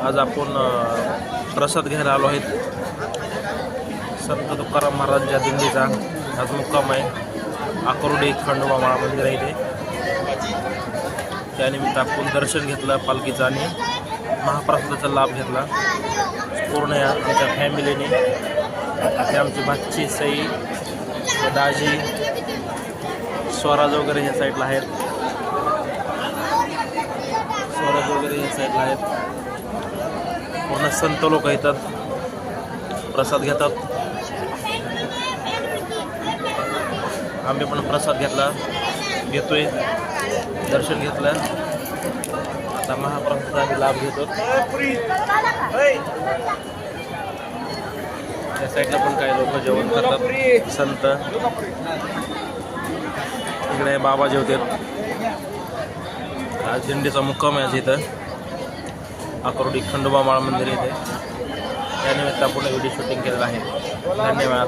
आज आपण प्रसाद घ्यायला आलो आहेत. संत तुकाराम महाराजांच्या दिंडीचा आज मुक्काम आहे. आकुर्डी खंडोबा माळ मंदिर आहे इथे. त्यानिमित्त आपण दर्शन घेतलं पालखीचं आणि महाप्रसादाचा लाभ घेतला पूर्ण आमच्या फॅमिलीने. ते आमची भाची सई, दाजी, स्वराज वगैरे ह्या साईडला आहेत. स्वराज वगैरे ह्या साईडला आहेत. पूर्ण संत लोक येतात, प्रसाद घेतात. आम्ही पण प्रसाद घेतोय, दर्शन घेतलं. आता महाप्रसादाचा लाभ घेतो. त्या साईडला पण काही लोक जेवण करतात, संत. इकडे बाबा जेवतात. आज दिंडीचा मुक्काम आहे इथं आकुर्डी खंडोबा माळ मंदिर इथे. त्यानिमित्त आपण व्हिडिओ शूटिंग केलेलं आहे. धन्यवाद.